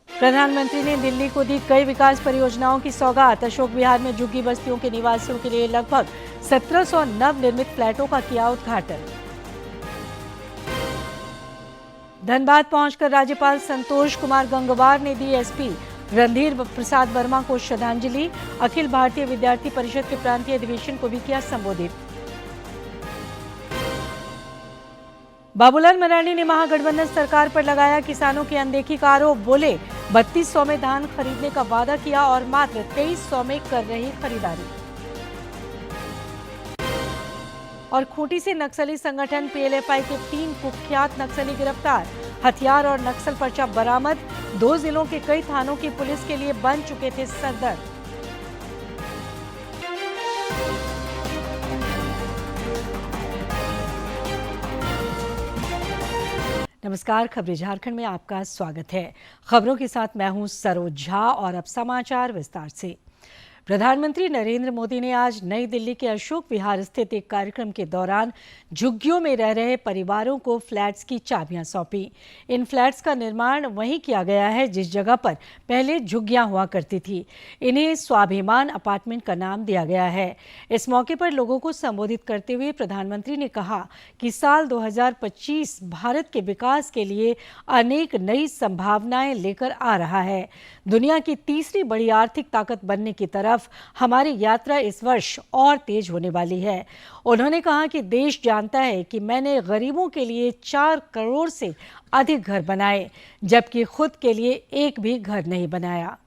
प्रधानमंत्री ने दिल्ली को दी कई विकास परियोजनाओं की सौगात। अशोक विहार में झुग्गी बस्तियों के निवासियों के लिए लगभग 1700 नवनिर्मित फ्लैटों का किया उद्घाटन। धनबाद पहुंचकर राज्यपाल संतोष कुमार गंगवार ने दी एसपी रणधीर प्रसाद वर्मा को श्रद्धांजलि। अखिल भारतीय विद्यार्थी परिषद के प्रांतीय अधिवेशन को भी किया संबोधित। बाबूलाल मरांडी ने महागठबंधन सरकार पर लगाया किसानों की अनदेखी का आरोप। बोले 3200 में धान खरीदने का वादा किया और मात्र 2300 में कर रही खरीदारी। और खूंटी से नक्सली संगठन पीएलएफआई के 3 कुख्यात नक्सली गिरफ्तार। हथियार और नक्सल पर्चा बरामद। 2 जिलों के कई थानों की पुलिस के लिए बन चुके थे सरदर्द। नमस्कार, खबरें झारखंड में आपका स्वागत है। खबरों के साथ मैं हूं सरोज झा और अब समाचार विस्तार से। प्रधानमंत्री नरेंद्र मोदी ने आज नई दिल्ली के अशोक विहार स्थित एक कार्यक्रम के दौरान झुग्गियों में रह रहे परिवारों को फ्लैट्स की चाबियां सौंपी। इन फ्लैट्स का निर्माण वहीं किया गया है जिस जगह पर पहले झुग्गियां हुआ करती थी। इन्हें स्वाभिमान अपार्टमेंट का नाम दिया गया है। इस मौके पर लोगों को संबोधित करते हुए प्रधानमंत्री ने कहा कि साल 2025 भारत के विकास के लिए अनेक नई संभावनाएं लेकर आ रहा है। दुनिया की तीसरी बड़ी आर्थिक ताकत बनने की तरफ हमारी यात्रा इस वर्ष और तेज होने वाली है। उन्होंने कहा कि देश जानता है कि मैंने गरीबों के लिए 4 करोड़ से अधिक घर बनाए, जबकि खुद के लिए एक भी घर नहीं बनाया।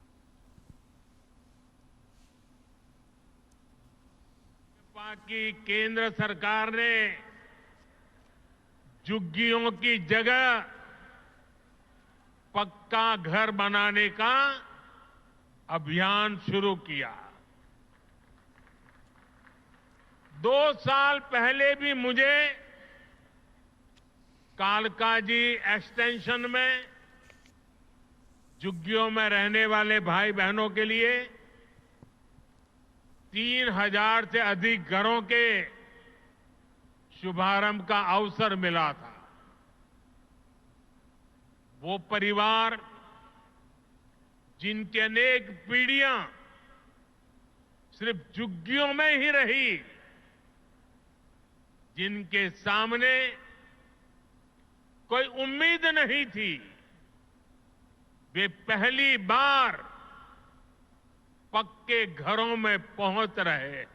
की केंद्र सरकार ने झुग्गियों की जगह पक्का घर बनाने का अभियान शुरू किया। 2 साल पहले भी मुझे कालकाजी एक्सटेंशन में झुग्गियों में रहने वाले भाई बहनों के लिए 3000 से अधिक घरों के शुभारंभ का अवसर मिला था। वो परिवार जिनकी अनेक पीढ़ियां सिर्फ झुग्गियों में ही रही, जिनके सामने कोई उम्मीद नहीं थी, वे पहली बार पक्के घरों में पहुंच रहे हैं।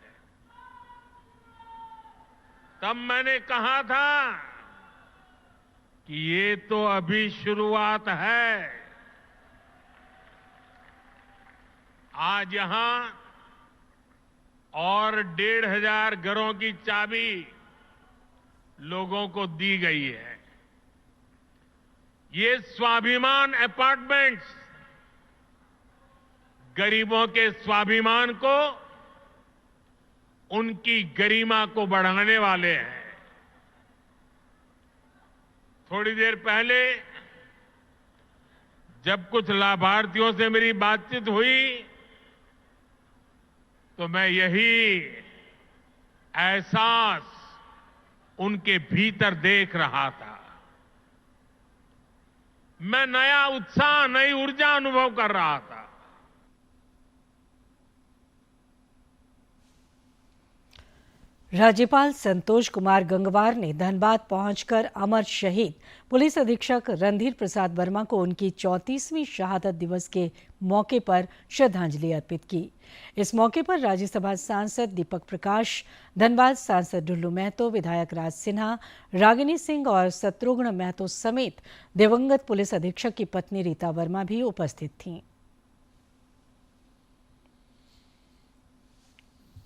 तब मैंने कहा था कि ये तो अभी शुरुआत है। आज यहां और 1500 घरों की चाबी लोगों को दी गई है। ये स्वाभिमान अपार्टमेंट्स गरीबों के स्वाभिमान को, उनकी गरिमा को बढ़ाने वाले हैं। थोड़ी देर पहले जब कुछ लाभार्थियों से मेरी बातचीत हुई तो मैं यही एहसास उनके भीतर देख रहा था। मैं नया उत्साह, नई ऊर्जा अनुभव कर रहा था। राज्यपाल संतोष कुमार गंगवार ने धनबाद पहुंचकर अमर शहीद पुलिस अधीक्षक रणधीर प्रसाद वर्मा को उनकी 34वीं शहादत दिवस के मौके पर श्रद्धांजलि अर्पित की। इस मौके पर राज्यसभा सांसद दीपक प्रकाश, धनबाद सांसद ढुल्लू महतो, विधायक राज सिन्हा, रागिनी सिंह और शत्रुघ्न महतो समेत दिवंगत पुलिस अधीक्षक की पत्नी रीता वर्मा भी उपस्थित थीं।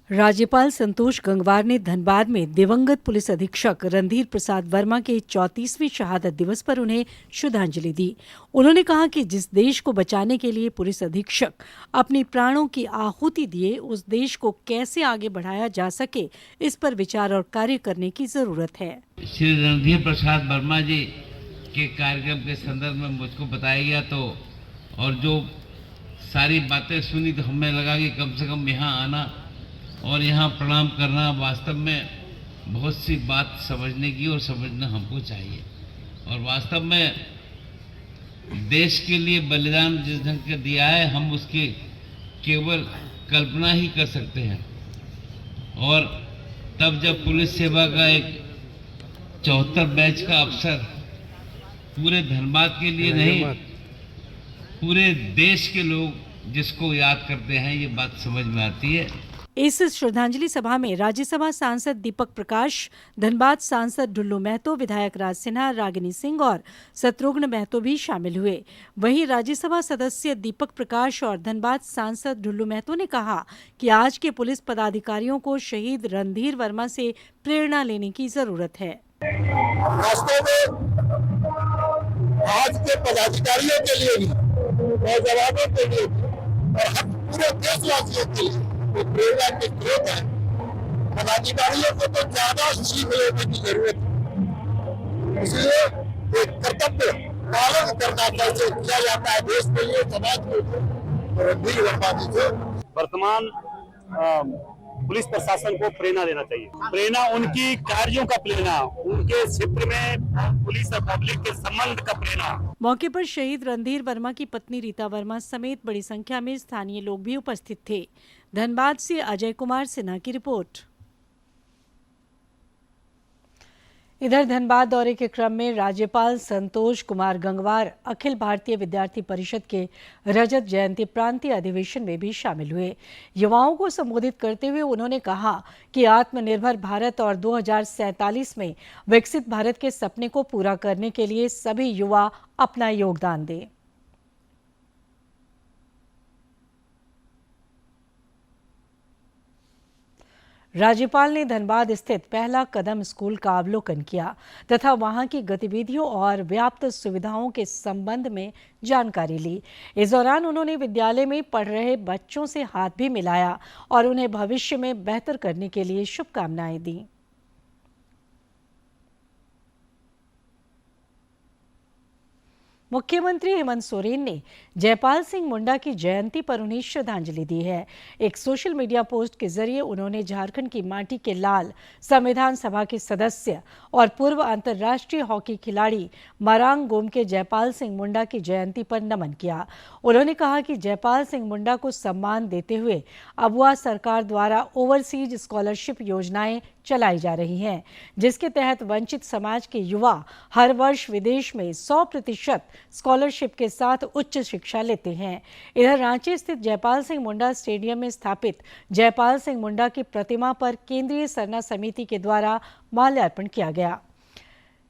राज्यपाल संतोष गंगवार ने धनबाद में दिवंगत पुलिस अधीक्षक रणधीर प्रसाद वर्मा के 34वीं शहादत दिवस पर उन्हें श्रद्धांजलि दी। उन्होंने कहा कि जिस देश को बचाने के लिए पुलिस अधीक्षक अपने प्राणों की आहुति दिए, उस देश को कैसे आगे बढ़ाया जा सके, इस पर विचार और कार्य करने की जरूरत है। श्री रणधीर प्रसाद वर्मा जी के कार्यक्रम के संदर्भ में मुझको बताया गया तो और जो सारी बातें सुनी तो हमें लगा कि कम से कम यहाँ आना और यहाँ प्रणाम करना वास्तव में बहुत सी बात समझने की और समझना हमको चाहिए। और वास्तव में देश के लिए बलिदान जिस ढंग का दिया है, हम उसकी केवल कल्पना ही कर सकते हैं। और तब जब पुलिस सेवा का एक 74 बैच का अफसर पूरे धनबाद के लिए नहीं, पूरे देश के लोग जिसको याद करते हैं, ये बात समझ में आती है। इस श्रद्धांजलि सभा में राज्यसभा सांसद दीपक प्रकाश, धनबाद सांसद ढुल्लू महतो, विधायक राज सिन्हा, रागिनी सिंह और शत्रुघ्न महतो भी शामिल हुए। वहीं राज्यसभा सदस्य दीपक प्रकाश और धनबाद सांसद ढुल्लू महतो ने कहा कि आज के पुलिस पदाधिकारियों को शहीद रणधीर वर्मा से प्रेरणा लेने की जरूरत है। वास्तव में आज के पदाधिकारियों के लिए भी, नौजवानों के लिए भी और हम पूरे देशवासियों के लिए वो प्रेरणा के स्रोत है। पदाधिकारियों को तो ज्यादा सीख लेने की जरूरत है, इसलिए एक कर्तव्य पालन करना कैसे किया जाता है देश के लिए, समाज के लिए, रणधीर वर्मा जी से वर्तमान पुलिस प्रशासन को प्रेरणा देना चाहिए। प्रेरणा उनकी कार्यों का प्रेरणा, उनके क्षेत्र में पुलिस और पब्लिक के संबंध का प्रेरणा। मौके पर शहीद रणधीर वर्मा की पत्नी रीता वर्मा समेत बड़ी संख्या में स्थानीय लोग भी उपस्थित थे। धनबाद से अजय कुमार सिन्हा की रिपोर्ट। इधर धनबाद दौरे के क्रम में राज्यपाल संतोष कुमार गंगवार अखिल भारतीय विद्यार्थी परिषद के रजत जयंती प्रांतीय अधिवेशन में भी शामिल हुए। युवाओं को संबोधित करते हुए उन्होंने कहा कि आत्मनिर्भर भारत और 2047 में विकसित भारत के सपने को पूरा करने के लिए सभी युवा अपना योगदान दें। राज्यपाल ने धनबाद स्थित पहला कदम स्कूल का अवलोकन किया तथा वहां की गतिविधियों और व्याप्त सुविधाओं के संबंध में जानकारी ली। इस दौरान उन्होंने विद्यालय में पढ़ रहे बच्चों से हाथ भी मिलाया और उन्हें भविष्य में बेहतर करने के लिए शुभकामनाएं दी। मुख्यमंत्री हेमंत सोरेन ने जयपाल सिंह मुंडा की जयंती पर उन्हें श्रद्धांजलि दी है। एक सोशल मीडिया पोस्ट के जरिए उन्होंने झारखंड की माटी के लाल, संविधान सभा के सदस्य और पूर्व अंतर्राष्ट्रीय हॉकी खिलाड़ी मरांग गोम के जयपाल सिंह मुंडा की जयंती पर नमन किया। उन्होंने कहा कि जयपाल सिंह मुंडा को सम्मान देते हुए अबुआ सरकार द्वारा ओवरसीज स्कॉलरशिप योजनाएं चलाई जा रही हैं, जिसके तहत वंचित समाज के युवा हर वर्ष विदेश में 100% स्कॉलरशिप के साथ उच्च शिक्षा लेते हैं। इधर रांची स्थित जयपाल सिंह मुंडा स्टेडियम में स्थापित जयपाल सिंह मुंडा की प्रतिमा पर केंद्रीय सरना समिति के द्वारा माल्यार्पण किया गया।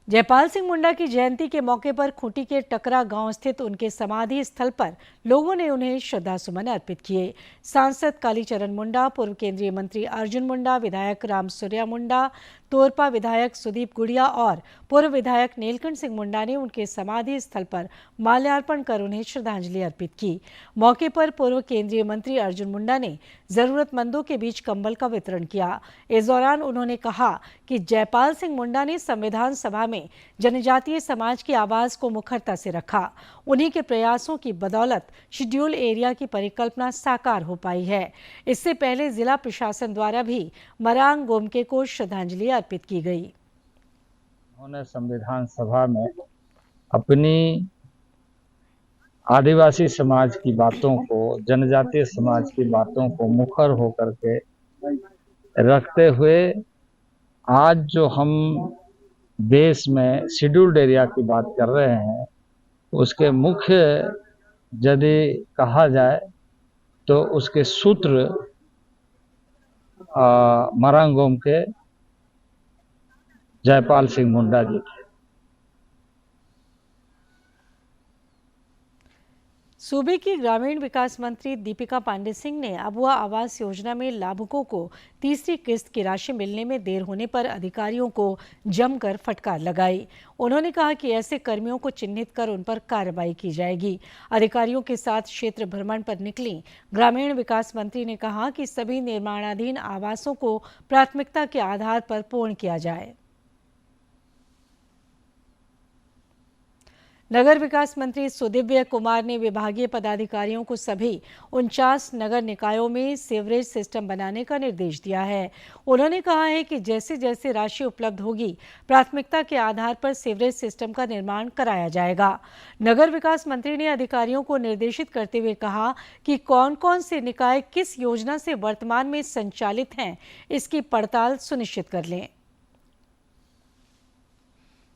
जयपाल सिंह मुंडा की जयंती के मौके पर खूंटी के टकरा गांव स्थित उनके समाधि स्थल पर लोगों ने उन्हें श्रद्धासुमन अर्पित किए। सांसद कालीचरण मुंडा, पूर्व केंद्रीय मंत्री अर्जुन मुंडा, विधायक राम सूर्या मुंडा, तोरपा विधायक सुदीप गुड़िया और पूर्व विधायक नीलकंठ सिंह मुंडा ने उनके समाधि स्थल पर माल्यार्पण कर उन्हें श्रद्धांजलि अर्पित की। मौके पर पूर्व केंद्रीय मंत्री अर्जुन मुंडा ने जरूरतमंदों के बीच कंबल का वितरण किया। इस दौरान उन्होंने कहा कि जयपाल सिंह मुंडा ने संविधान सभा में जनजातीय समाज की आवाज को मुखरता से रखा। उन्हीं के प्रयासों की बदौलत शेड्यूल एरिया की परिकल्पना साकार हो पाई है। इससे पहले जिला प्रशासन द्वारा भी मरांग गोमके को श्रद्धांजलि अर्पित की गई। उन्होंने संविधान सभा में अपनी आदिवासी समाज की बातों को, जनजातीय समाज की बातों को मुखर होकर के रखते हुए आज जो हम देश में शेड्यूल्ड एरिया की बात कर रहे हैं, उसके मुख्य यदि कहा जाए तो उसके सूत्र मरांग गोम के जयपाल सिंह मुंडा जी थे। सूबे की ग्रामीण विकास मंत्री दीपिका पांडे सिंह ने अबुआ आवास योजना में लाभुकों को तीसरी किस्त की राशि मिलने में देर होने पर अधिकारियों को जमकर फटकार लगाई। उन्होंने कहा कि ऐसे कर्मियों को चिन्हित कर उन पर कार्रवाई की जाएगी। अधिकारियों के साथ क्षेत्र भ्रमण पर निकली ग्रामीण विकास मंत्री ने कहा कि सभी निर्माणाधीन आवासों को प्राथमिकता के आधार पर पूर्ण किया जाए। नगर विकास मंत्री सुदिव्य कुमार ने विभागीय पदाधिकारियों को सभी 49 नगर निकायों में सीवरेज सिस्टम बनाने का निर्देश दिया है। उन्होंने कहा है कि जैसे जैसे राशि उपलब्ध होगी, प्राथमिकता के आधार पर सीवरेज सिस्टम का निर्माण कराया जाएगा। नगर विकास मंत्री ने अधिकारियों को निर्देशित करते हुए कहा कि कौन कौन से निकाय किस योजना से वर्तमान में संचालित हैं, इसकी पड़ताल सुनिश्चित कर लें।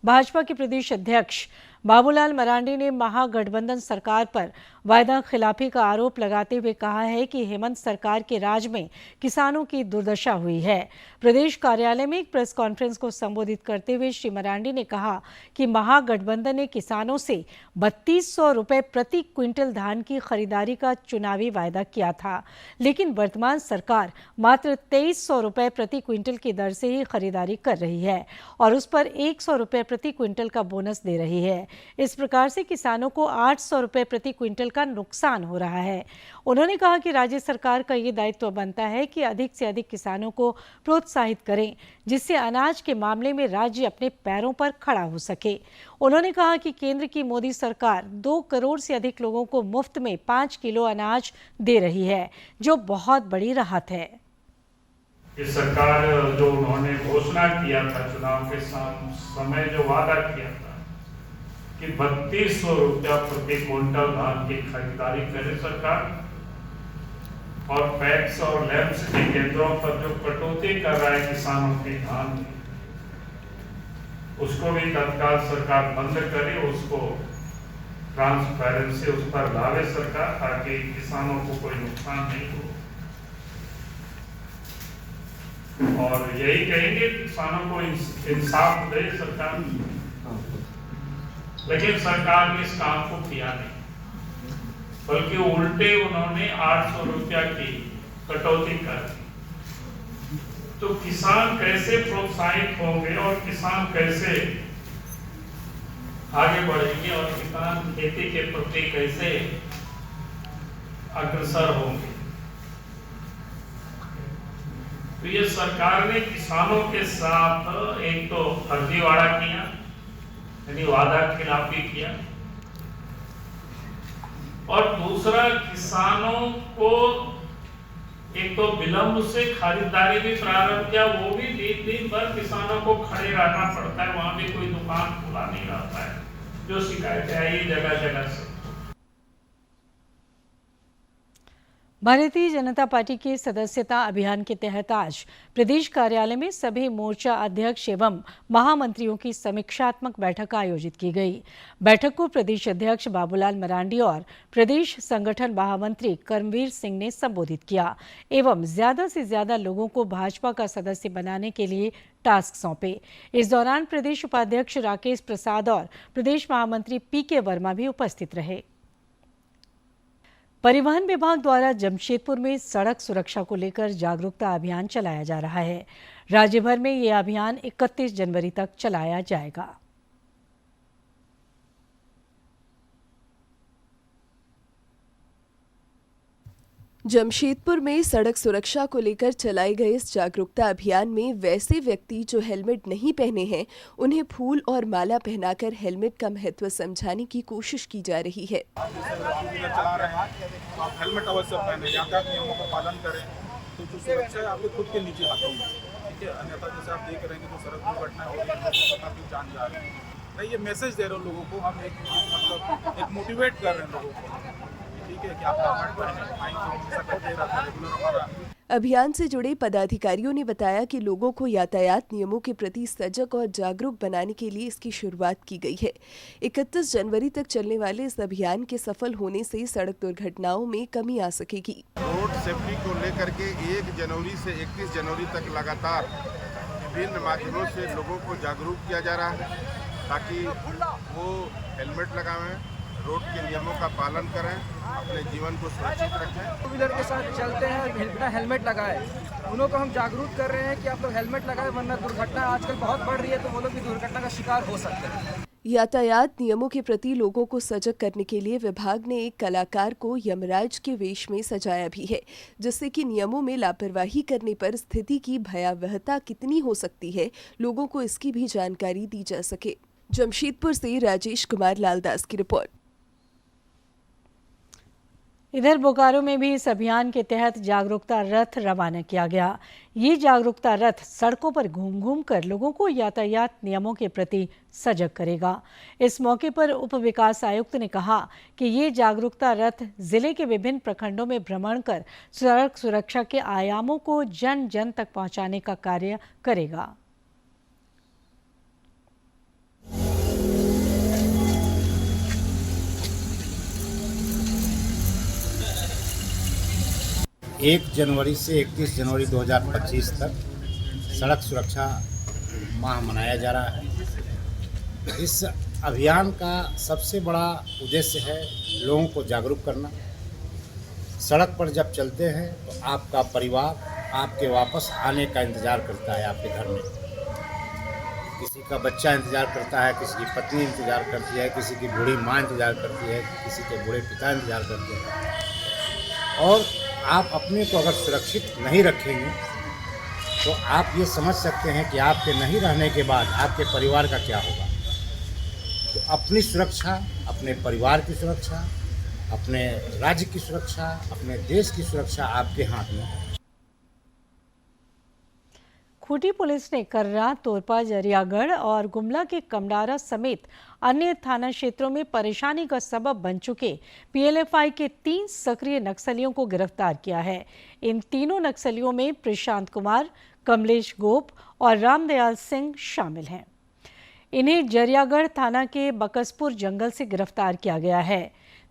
भाजपा के प्रदेश अध्यक्ष बाबूलाल मरांडी ने महागठबंधन सरकार पर वायदा खिलाफी का आरोप लगाते हुए कहा है कि हेमंत सरकार के राज में किसानों की दुर्दशा हुई है। प्रदेश कार्यालय में एक प्रेस कॉन्फ्रेंस को संबोधित करते हुए श्री मरांडी ने कहा कि महागठबंधन ने किसानों से 3200 रुपये प्रति क्विंटल धान की खरीदारी का चुनावी वायदा किया था, लेकिन वर्तमान सरकार मात्र 2300 रुपये प्रति क्विंटल की दर से ही खरीदारी कर रही है और उस पर 100 रुपये प्रति क्विंटल का बोनस दे रही है। इस प्रकार से किसानों को 800 रुपये प्रति क्विंटल का नुकसान हो रहा है। उन्होंने कहा कि राज्य सरकार का ये दायित्व बनता है कि अधिक से अधिक किसानों को प्रोत्साहित करें, जिससे अनाज के मामले में राज्य अपने पैरों पर खड़ा हो सके। उन्होंने कहा कि केंद्र की मोदी सरकार 2 करोड़ से अधिक लोगों को मुफ्त में 5 किलो अनाज दे रही है, जो बहुत बड़ी राहत है। इस सरकार जो उन्होंने घोषणा किया था, चुनाव के समय जो वादा किया था कि 3200 रुपया प्रति क्विंटल धान की खरीदारी करे सरकार, और पैक्स और लैंप्स के केंद्रों पर जो कटौती कर रहा है किसानों के धान में, उसको भी तत्काल सरकार बंद करे, उसको ट्रांसपेरेंसी उस पर लावे सरकार, ताकि किसानों को कोई नुकसान नहीं हो। और यही कहेंगे किसानों को इंसाफ दे सरकार, लेकिन सरकार ने इस काम को किया नहीं, बल्कि उल्टे उन्होंने 800 रुपया की कटौती कर दी। तो किसान कैसे प्रोत्साहित होंगे और किसान कैसे आगे बढ़ेंगे और किसान खेती के प्रति कैसे अग्रसर होंगे? तो ये सरकार ने किसानों के साथ एक तो फर्जीवाड़ा किया, यानी वादा खिलाफी किया, और दूसरा किसानों को एक तो विलंब से खरीदारी भी प्रारंभ किया, वो भी दिन भर किसानों को खड़े रहना पड़ता है, वहां भी कोई दुकान खुला नहीं रहता है, जो शिकायतें आई जगह जगह से। भारतीय जनता पार्टी के सदस्यता अभियान के तहत आज प्रदेश कार्यालय में सभी मोर्चा अध्यक्ष एवं महामंत्रियों की समीक्षात्मक बैठक आयोजित की गई। बैठक को प्रदेश अध्यक्ष बाबूलाल मरांडी और प्रदेश संगठन महामंत्री कर्मवीर सिंह ने संबोधित किया एवं ज्यादा से ज्यादा लोगों को भाजपा का सदस्य बनाने के लिए टास्क सौंपे। इस दौरान प्रदेश उपाध्यक्ष राकेश प्रसाद और प्रदेश महामंत्री पीके वर्मा भी उपस्थित रहे। परिवहन विभाग द्वारा जमशेदपुर में सड़क सुरक्षा को लेकर जागरूकता अभियान चलाया जा रहा है। राज्य भर में ये अभियान 31 जनवरी तक चलाया जाएगा। जमशेदपुर में सड़क सुरक्षा को लेकर चलाए गए इस जागरूकता अभियान में वैसे व्यक्ति जो हेलमेट नहीं पहने हैं, उन्हें फूल और माला पहनाकर हेलमेट का महत्व समझाने की कोशिश की जा रही है। चला रहे हैं तो आप हेलमेट अवश्य पहने, यातायात नियमों का पालन करें, तो जो सुरक्षा है आपके खुद के नीचे हाथों में, ठीक है। अन्यथा जैसे आप देख रहे हैं कि जो सड़क दुर्घटना हो रही है, काफी जान जा रही है। नहीं, ये मैसेज दे रहे हो लोगों को, हम एक मोटिवेट कर रहे हैं लोगों को, ठीक है, कि आप हेलमेट पहने। अभियान से जुड़े पदाधिकारियों ने बताया कि लोगों को यातायात नियमों के प्रति सजग और जागरूक बनाने के लिए इसकी शुरुआत की गई है। 31 जनवरी तक चलने वाले इस अभियान के सफल होने से सड़क दुर्घटनाओं में कमी आ सकेगी। रोड सेफ्टी को लेकर के 1 जनवरी से 31 जनवरी तक लगातार विभिन्न माध्यमों से लोगों को जागरूक किया जा रहा है, ताकि वो हेलमेट लगावें, रोड के नियमों का पालन करें, अपने जीवन को सुरक्षित रखें। टू व्हीलर के साथ चलते हैं बिना हेलमेट लगाए, उन्हों को हम जागरूक कर रहे हैं कि आप लोग हेलमेट लगाएं, वरना दुर्घटना आजकल बहुत बढ़ रही है, तो वो लोग भी दुर्घटना का शिकार हो सकते हैं। यातायात नियमों के प्रति लोगों को सजग करने के लिए विभाग ने एक कलाकार को यमराज के वेश में सजाया भी है, जिससे कि नियमों में लापरवाही करने पर स्थिति की भयावहता कितनी हो सकती है, लोगों को इसकी भी जानकारी दी जा सके। जमशेदपुर से राजेश कुमार लालदास की रिपोर्ट। इधर बोकारो में भी इस अभियान के तहत जागरूकता रथ रवाना किया गया। ये जागरूकता रथ सड़कों पर घूम घूम कर लोगों को यातायात नियमों के प्रति सजग करेगा। इस मौके पर उप विकास आयुक्त ने कहा कि ये जागरूकता रथ जिले के विभिन्न प्रखंडों में भ्रमण कर सड़क सुरक्षा के आयामों को जन जन तक पहुंचाने का कार्य करेगा। एक जनवरी से 31 जनवरी 2025 तक सड़क सुरक्षा माह मनाया जा रहा है। इस अभियान का सबसे बड़ा उद्देश्य है लोगों को जागरूक करना। सड़क पर जब चलते हैं तो आपका परिवार आपके वापस आने का इंतज़ार करता है। आपके घर में किसी का बच्चा इंतज़ार करता है, किसी की पत्नी इंतज़ार करती है, किसी की बूढ़ी माँ इंतज़ार करती है, किसी के बूढ़े पिता इंतज़ार करते हैं। और आप अपने को अगर सुरक्षित नहीं रखेंगे तो आप ये समझ सकते हैं कि आपके नहीं रहने के बाद आपके परिवार का क्या होगा। तो अपनी सुरक्षा, अपने परिवार की सुरक्षा, अपने राज्य की सुरक्षा, अपने देश की सुरक्षा आपके हाथ में है। खूंटी पुलिस ने कर्रा, तोरपा, जरियागढ़ और गुमला के कमडारा समेत अन्य थाना क्षेत्रों में परेशानी का सबब बन चुके पीएलएफआई के 3 सक्रिय नक्सलियों को गिरफ्तार किया है। इन तीनों नक्सलियों में प्रशांत कुमार, कमलेश गोप और रामदयाल सिंह शामिल हैं। इन्हें जरियागढ़ थाना के बकसपुर जंगल से गिरफ्तार किया गया है।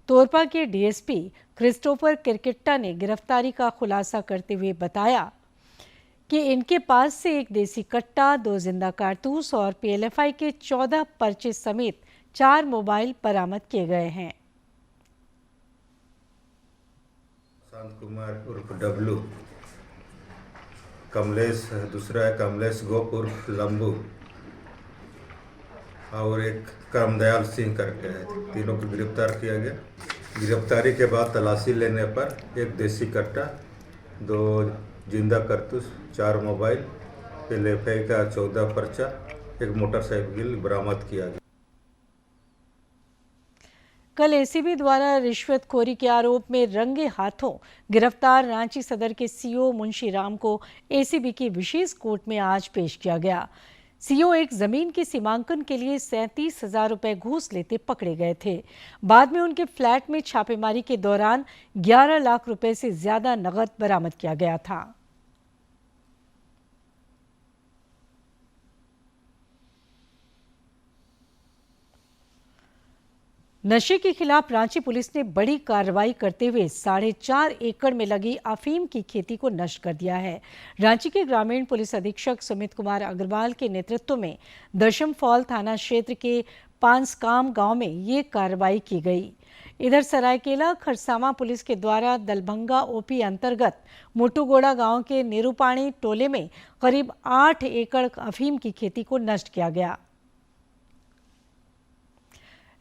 तोरपा के डीएसपी क्रिस्टोफर किरकिट्टा ने गिरफ्तारी का खुलासा करते हुए बताया कि इनके पास से एक देसी कट्टा, 2 जिंदा कारतूस और पीएलएफआई के 14 पर्चे समेत 4 मोबाइल बरामद किए गए हैं। प्रशांत कुमार उर्फ डब्लू, कमलेश, दूसरा है कमलेश गोप उर्फ लंबू और एक रामदयाल सिंह करके है। तीनों को गिरफ्तार किया गया। गिरफ्तारी के बाद तलाशी लेने पर एक देसी कट्टा, 2 जिंदा कारतूस, 4 मोबाइल, पीएलएफआई का 14 पर्चा, एक मोटरसाइकिल बरामद किया गया। कल एसीबी द्वारा रिश्वतखोरी के आरोप में रंगे हाथों गिरफ्तार रांची सदर के सीओ मुंशी राम को एसीबी की विशेष कोर्ट में आज पेश किया गया। सीओ एक जमीन के सीमांकन के लिए 37,000 रुपए घूस लेते पकड़े गए थे। बाद में उनके फ्लैट में छापेमारी के दौरान 11 लाख रुपए से ज्यादा नकद बरामद किया गया था। नशे के खिलाफ रांची पुलिस ने बड़ी कार्रवाई करते हुए 4.5 एकड़ में लगी अफीम की खेती को नष्ट कर दिया है। रांची के ग्रामीण पुलिस अधीक्षक सुमित कुमार अग्रवाल के नेतृत्व में दशम फॉल थाना क्षेत्र के पांसकाम गांव में ये कार्रवाई की गई। इधर सरायकेला खरसावां पुलिस के द्वारा दलभंगा ओपी अंतर्गत मोटूगोड़ा गांव के निरूपाणी टोले में करीब 8 एकड़ अफीम की खेती को नष्ट किया गया।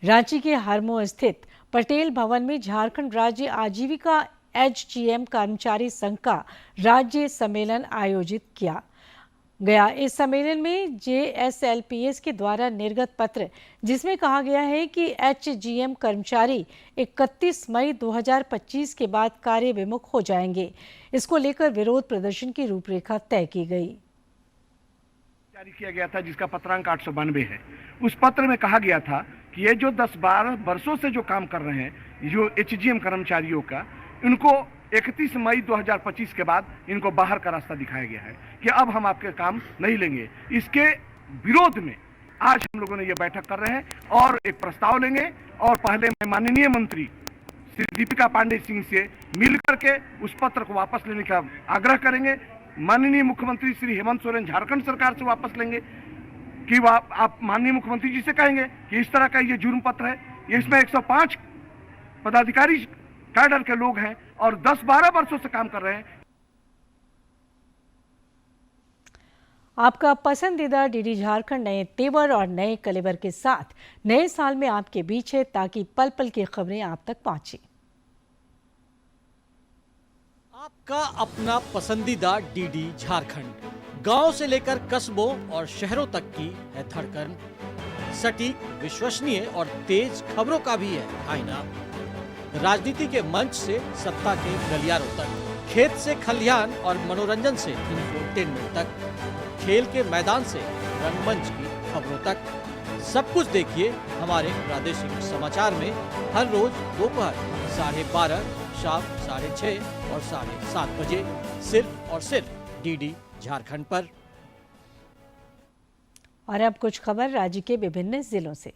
रांची के हरमो स्थित पटेल भवन में झारखंड राज्य आजीविका एचजीएम कर्मचारी संघ का राज्य सम्मेलन आयोजित किया गया। इस सम्मेलन में जेएसएलपीएस के द्वारा निर्गत पत्र जिसमें कहा गया है कि एचजीएम कर्मचारी 31 मई 2025 के बाद कार्य विमुख हो जाएंगे। इसको लेकर विरोध प्रदर्शन की रूपरेखा तय की गई। जारी किया गया था जिसका पत्रांक 892 है। उस पत्र में कहा गया था कि ये जो 10-12 वर्षों से जो काम कर रहे हैं जो एचजीएम कर्मचारियों का, इनको 31 मई 2025 के बाद इनको बाहर का रास्ता दिखाया गया है कि अब हम आपके काम नहीं लेंगे। इसके विरोध में आज हम लोगों ने ये बैठक कर रहे हैं और एक प्रस्ताव लेंगे और पहले माननीय मंत्री श्री दीपिका पांडे सिंह से मिलकर के उस पत्र को वापस लेने का आग्रह करेंगे। माननीय मुख्यमंत्री श्री हेमंत सोरेन झारखंड सरकार से वापस लेंगे कि आप माननीय मुख्यमंत्री जी से कहेंगे कि इस तरह का ये जुर्म पत्र है, ये इसमें 105 पदाधिकारी कैडर के लोग हैं और 10-12 वर्षों से काम कर रहे हैं। आपका पसंदीदा डीडी झारखंड नए तेवर और नए कलेवर के साथ नए साल में आपके बीच है ताकि पल पल की खबरें आप तक पहुंचे। आपका अपना पसंदीदा डीडी झारखंड, गांव से लेकर कस्बों और शहरों तक की है धड़कन। सटीक, विश्वसनीय और तेज खबरों का भी है आईना। राजनीति के मंच से सत्ता के गलियारों तक, खेत से खलिहान और मनोरंजन से इंफोटेनमेंट तक, खेल के मैदान से रंगमंच की खबरों तक, सब कुछ देखिए हमारे प्रादेशिक समाचार में हर रोज दोपहर 12:30, शाम 6:30 और 7:30 बजे, सिर्फ और सिर्फ डीडी झारखंड पर। और अब कुछ खबर राज्य के विभिन्न जिलों से।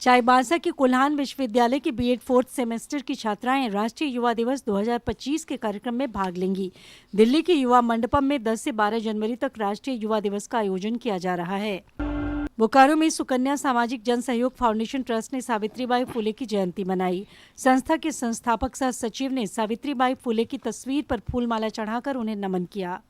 चाईबासा के कुल्हान विश्वविद्यालय की बीएड 4th सेमेस्टर की छात्राएं राष्ट्रीय युवा दिवस 2025 के कार्यक्रम में भाग लेंगी। दिल्ली के युवा मंडपम में 10 से 12 जनवरी तक राष्ट्रीय युवा दिवस का आयोजन किया जा रहा है। बोकारो में सुकन्या सामाजिक जन सहयोग फाउंडेशन ट्रस्ट ने सावित्रीबाई फुले की जयंती मनाई। संस्था के संस्थापक सह सचिव ने सावित्रीबाई फुले की तस्वीर पर फूलमाला चढ़ाकर उन्हें नमन किया।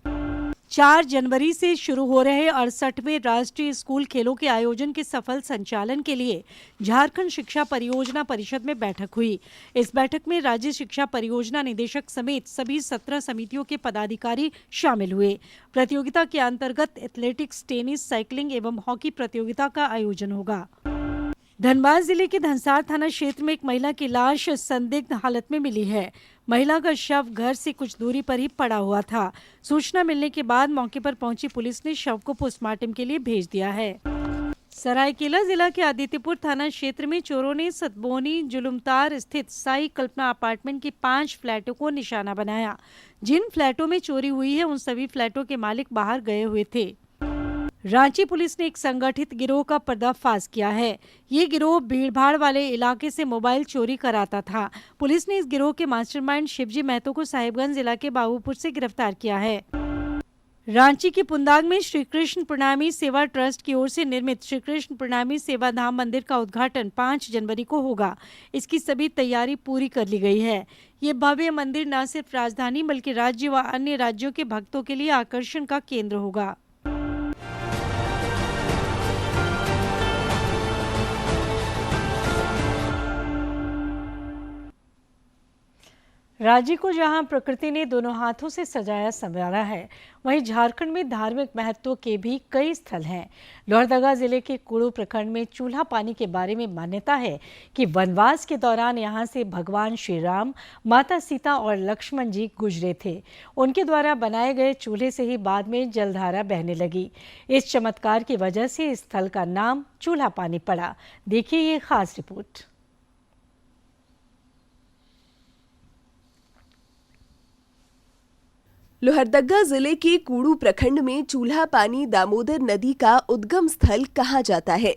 4 जनवरी से शुरू हो रहे 68वें राष्ट्रीय स्कूल खेलों के आयोजन के सफल संचालन के लिए झारखंड शिक्षा परियोजना परिषद में बैठक हुई। इस बैठक में राज्य शिक्षा परियोजना निदेशक समेत सभी 17 समितियों के पदाधिकारी शामिल हुए। प्रतियोगिता के अंतर्गत एथलेटिक्स, टेनिस, साइकिलिंग एवं हॉकी प्रतियोगिता का आयोजन होगा। धनबाद जिले के धनसार थाना क्षेत्र में एक महिला की लाश संदिग्ध हालत में मिली है। महिला का शव घर से कुछ दूरी पर ही पड़ा हुआ था। सूचना मिलने के बाद मौके पर पहुंची पुलिस ने शव को पोस्टमार्टम के लिए भेज दिया है। सरायकेला जिला के आदित्यपुर थाना क्षेत्र में चोरों ने सतबोनी जुलुमतार स्थित साई कल्पना अपार्टमेंट के 5 फ्लैटों को निशाना बनाया। जिन फ्लैटों में चोरी हुई है उन सभी फ्लैटों के मालिक बाहर गए हुए थे। रांची पुलिस ने एक संगठित गिरोह का पर्दाफाश किया है। ये गिरोह भीड़भाड़ वाले इलाके से मोबाइल चोरी कराता था। पुलिस ने इस गिरोह के मास्टरमाइंड शिवजी महतो को साहिबगंज जिला के बाबूपुर से गिरफ्तार किया है। रांची के पुंदाग में श्री कृष्ण प्रणामी सेवा ट्रस्ट की ओर से निर्मित श्री कृष्ण प्रणामी सेवा धाम मंदिर का उद्घाटन 5 जनवरी को होगा। इसकी सभी तैयारी पूरी कर ली गई है। ये भव्य मंदिर न सिर्फ राजधानी बल्कि राज्य व अन्य राज्यों के भक्तों के लिए आकर्षण का केंद्र होगा। राज्य को जहां प्रकृति ने दोनों हाथों से सजाया संवारा है, वहीं झारखंड में धार्मिक महत्व के भी कई स्थल हैं। लोहरदगा जिले के कुड़ू प्रखंड में चूल्हा पानी के बारे में मान्यता है कि वनवास के दौरान यहां से भगवान श्री राम, माता सीता और लक्ष्मण जी गुजरे थे। उनके द्वारा बनाए गए चूल्हे से ही बाद में जलधारा बहने लगी। इस चमत्कार की वजह से इस स्थल का नाम चूल्हा पानी पड़ा। देखिए ये खास रिपोर्ट। लोहरदगा जिले के कूड़ू प्रखंड में चूल्हा पानी दामोदर नदी का उद्गम स्थल कहा जाता है।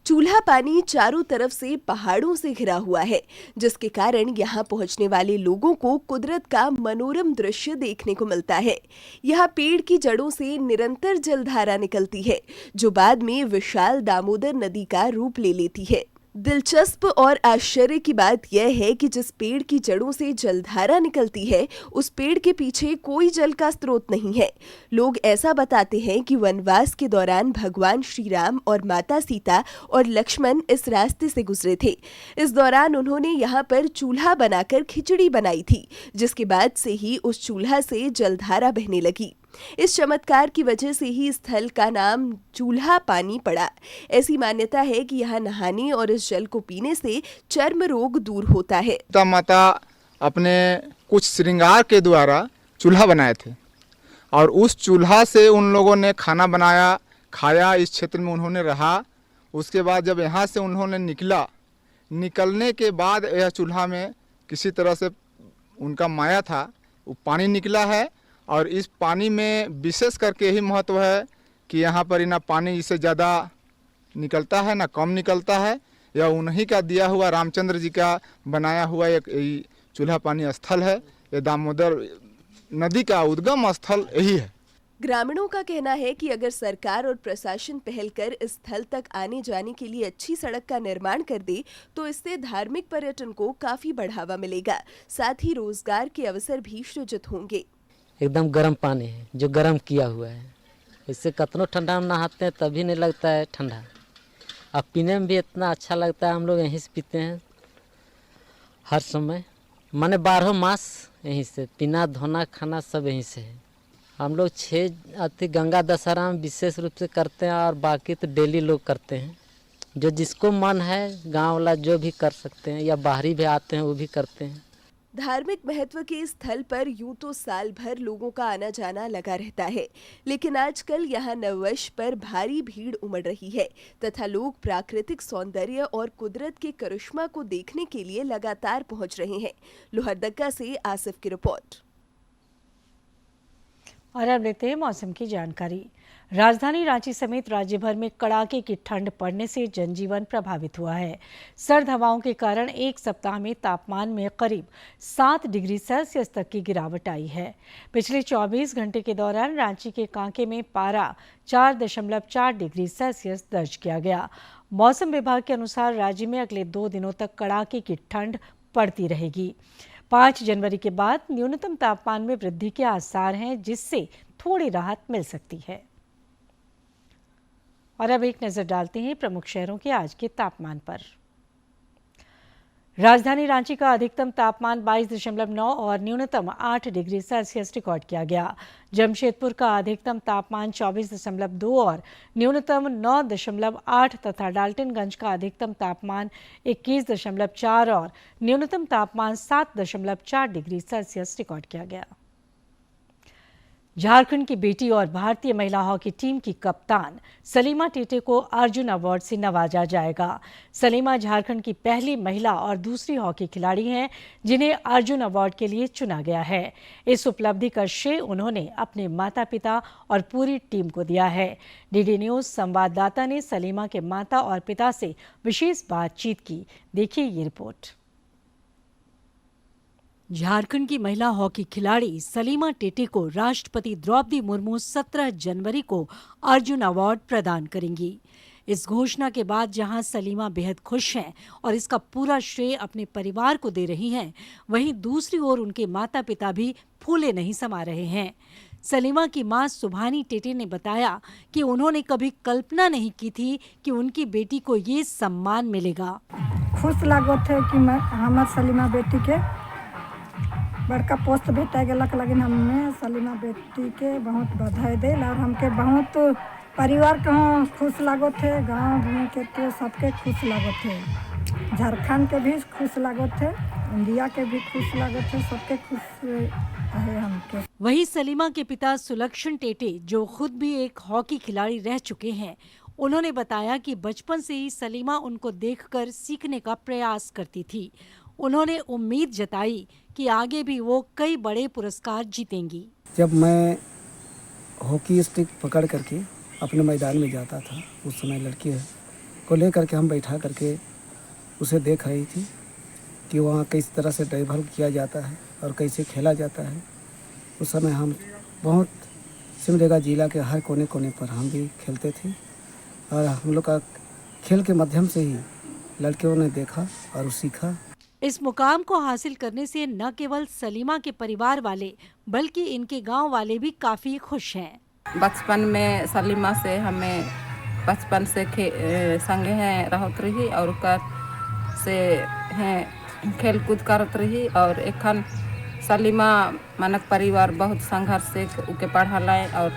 चूल्हा पानी चारों तरफ से पहाड़ों से घिरा हुआ है, जिसके कारण यहाँ पहुँचने वाले लोगों को कुदरत का मनोरम दृश्य देखने को मिलता है। यहाँ पेड़ की जड़ों से निरंतर जलधारा निकलती है, जो बाद में विशाल दामोदर नदी का रूप ले लेती है। दिलचस्प और आश्चर्य की बात यह है कि जिस पेड़ की जड़ों से जलधारा निकलती है, उस पेड़ के पीछे कोई जल का स्रोत नहीं है। लोग ऐसा बताते हैं कि वनवास के दौरान भगवान श्री राम और माता सीता और लक्ष्मण इस रास्ते से गुजरे थे। इस दौरान उन्होंने यहाँ पर चूल्हा बनाकर खिचड़ी बनाई थी, जिसके बाद से ही उस चूल्हा से जलधारा बहने लगी। इस चमत्कार की वजह से ही स्थल का नाम चूल्हा पानी पड़ा। ऐसी मान्यता है कि यहाँ नहाने और इस जल को पीने से चर्म रोग दूर होता है। माता अपने कुछ श्रृंगार के द्वारा चूल्हा बनाए थे और उस चूल्हा से उन लोगों ने खाना बनाया, खाया, इस क्षेत्र में उन्होंने रहा। उसके बाद जब यहाँ से उन्होंने निकलने के बाद यह चूल्हा में किसी तरह से उनका माया था, वो पानी निकला है। और इस पानी में विशेष करके यही महत्व है कि यहाँ पर ना पानी इससे ज़्यादा निकलता है ना कम निकलता है। यह उन्हीं का दिया हुआ रामचंद्र जी का बनाया हुआ एक चूल्हा पानी स्थल है। ये दामोदर नदी का उद्गम स्थल यही है। ग्रामीणों का कहना है कि अगर सरकार और प्रशासन पहल कर इस स्थल तक आने जाने के लिए अच्छी सड़क का निर्माण कर दे तो इससे धार्मिक पर्यटन को काफी बढ़ावा मिलेगा, साथ ही रोजगार के अवसर भी सृजित होंगे। एकदम गर्म पानी है जो गर्म किया हुआ है, इससे कतनो ठंडा में नहाते हैं तभी नहीं लगता है ठंडा। अब पीने में भी इतना अच्छा लगता है। हम लोग यहीं से पीते हैं हर समय, माने 12 मास यहीं से, पीना धोना खाना सब यहीं से है। हम लोग 6 अति गंगा दशहरा में विशेष रूप से करते हैं और बाकी तो डेली लोग करते हैं। जो जिसको मन है गांव वाला जो भी कर सकते हैं, या बाहरी भी आते हैं वो भी करते हैं। धार्मिक महत्व के इस स्थल पर यूं तो साल भर लोगों का आना जाना लगा रहता है, लेकिन आजकल यहाँ नववर्ष पर भारी भीड़ उमड़ रही है तथा लोग प्राकृतिक सौंदर्य और कुदरत के करिश्मा को देखने के लिए लगातार पहुंच रहे हैं। लोहरदगा से आसिफ की रिपोर्ट। और अब लेते हैं मौसम की जानकारी। राजधानी रांची समेत राज्य भर में कड़ाके की ठंड पड़ने से जनजीवन प्रभावित हुआ है। सर्द हवाओं के कारण एक सप्ताह में तापमान में करीब 7 डिग्री सेल्सियस तक की गिरावट आई है। पिछले 24 घंटे के दौरान रांची के कांके में पारा 4.4 डिग्री सेल्सियस दर्ज किया गया। मौसम विभाग के अनुसार राज्य में अगले 2 दिनों तक कड़ाके की ठंड पड़ती रहेगी। 5 जनवरी के बाद न्यूनतम तापमान में वृद्धि के आसार हैं, जिससे थोड़ी राहत मिल सकती है। और अब एक नजर डालते हैं प्रमुख शहरों के आज के तापमान पर। राजधानी रांची का अधिकतम तापमान 22.9 और न्यूनतम 8 डिग्री सेल्सियस रिकॉर्ड किया गया। जमशेदपुर का अधिकतम तापमान 24.2 और न्यूनतम 9.8 तथा डाल्टनगंज का अधिकतम तापमान 21.4 और न्यूनतम तापमान 7.4 डिग्री सेल्सियस रिकॉर्ड किया गया। झारखंड की बेटी और भारतीय महिला हॉकी टीम की कप्तान सलीमा टेटे को अर्जुन अवार्ड से नवाजा जाएगा। सलीमा झारखंड की पहली महिला और दूसरी हॉकी खिलाड़ी हैं जिन्हें अर्जुन अवार्ड के लिए चुना गया है। इस उपलब्धि का श्रेय उन्होंने अपने माता पिता और पूरी टीम को दिया है। डीडी न्यूज संवाददाता ने सलीमा के माता और पिता से विशेष बातचीत की। देखिए ये रिपोर्ट। झारखंड की महिला हॉकी खिलाड़ी सलीमा टेटे को राष्ट्रपति द्रौपदी मुर्मू 17 जनवरी को अर्जुन अवार्ड प्रदान करेंगी। इस घोषणा के बाद जहां सलीमा बेहद खुश हैं और इसका पूरा श्रेय अपने परिवार को दे रही हैं, वहीं दूसरी ओर उनके माता पिता भी फूले नहीं समा रहे हैं। सलीमा की मां सुभानी टेटे ने बताया कि उन्होंने कभी कल्पना नहीं की थी कि उनकी बेटी को ये सम्मान मिलेगा। खुश लागत है कि हमार सलीमा बेटी के बड़का पोस्ट भेटा गलक, लेकिन हमें सलीमा बेटी के बहुत बधाई दे और हमके बहुत परिवार के खुश लागत है, गांव के सबके खुश लागत है, झारखंड के भी खुश लागत है, इंडिया के भी खुश लागत है, सबके खुश है हमके। वहीं सलीमा के पिता सुलक्षण टेटे, जो खुद भी एक हॉकी खिलाड़ी रह चुके हैं, उन्होंने बताया कि बचपन से ही सलीमा उनको देखकर सीखने का प्रयास करती थी। उन्होंने उम्मीद जताई कि आगे भी वो कई बड़े पुरस्कार जीतेंगी। जब मैं हॉकी स्टिक पकड़ करके अपने मैदान में जाता था, उस समय लड़की को लेकर के हम बैठा करके उसे देख रही थी कि वहाँ किस तरह से ड्राइवल किया जाता है और कैसे खेला जाता है। उस समय हम बहुत सिमडेगा जिला के हर कोने कोने पर हम भी खेलते थे और हम लोग का खेल के माध्यम से ही लड़कियों ने देखा और सीखा। इस मुकाम को हासिल करने से न केवल सलीमा के परिवार वाले बल्कि इनके गांव वाले भी काफी खुश हैं। बचपन में सलीमा से हमें बचपन से संगे हैं रहत रही और से हैं खेल कूद करत रही और एखन सलीमा मानक परिवार बहुत संघर्ष से उके पढ़ालाए और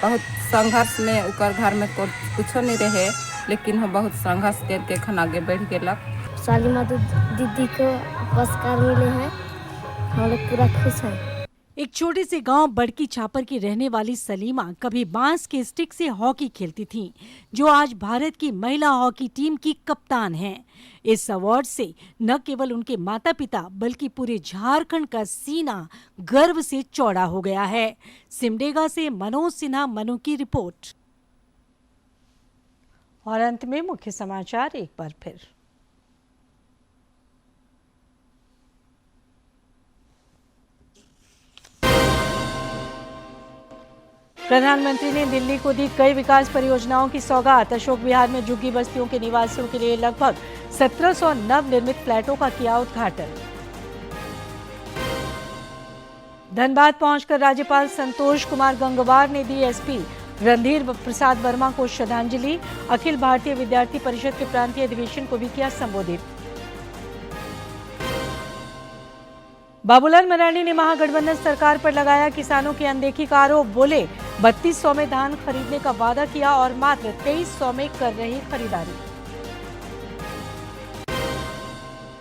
बहुत संघर्ष में उकर घर में कुछ नहीं रहे, लेकिन हम बहुत संघर्ष करके एखन आगे बढ़ गेलक। सलीमा दीदी को पुरस्कार मिले हैं, हम लोग पूरा खुश हैं। एक छोटे से गांव बड़की छापर की रहने वाली सलीमा कभी बांस के स्टिक से हॉकी खेलती थीं, जो आज भारत की महिला हॉकी टीम की कप्तान हैं। इस अवार्ड से न केवल उनके माता पिता बल्कि पूरे झारखंड का सीना गर्व से चौड़ा हो गया है। सिमडेगा से मनोज सिन्हा, मनु की रिपोर्ट। और अंत में मुख्य समाचार एक बार फिर। प्रधानमंत्री ने दिल्ली को दी कई विकास परियोजनाओं की सौगात। अशोक विहार में झुग्गी बस्तियों के निवासियों के लिए लगभग 1700 नवनिर्मित फ्लैटों का किया उद्घाटन। धनबाद पहुंचकर राज्यपाल संतोष कुमार गंगवार ने दी एसपी रणधीर प्रसाद वर्मा को श्रद्धांजलि। अखिल भारतीय विद्यार्थी परिषद के प्रांतीय अधिवेशन को भी किया संबोधित। बाबूलाल मरांडी ने महागठबंधन सरकार पर लगाया किसानों की अनदेखी का आरोप। बोले 3200 में धान खरीदने का वादा किया और मात्र 2300 में कर रही खरीदारी।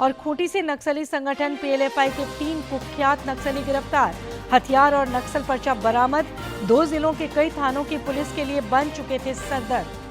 और खूंटी से नक्सली संगठन पीएलएफआई के 3 कुख्यात नक्सली गिरफ्तार। हथियार और नक्सल पर्चा बरामद। 2 जिलों के कई थानों की पुलिस के लिए बन चुके थे सरदर्द।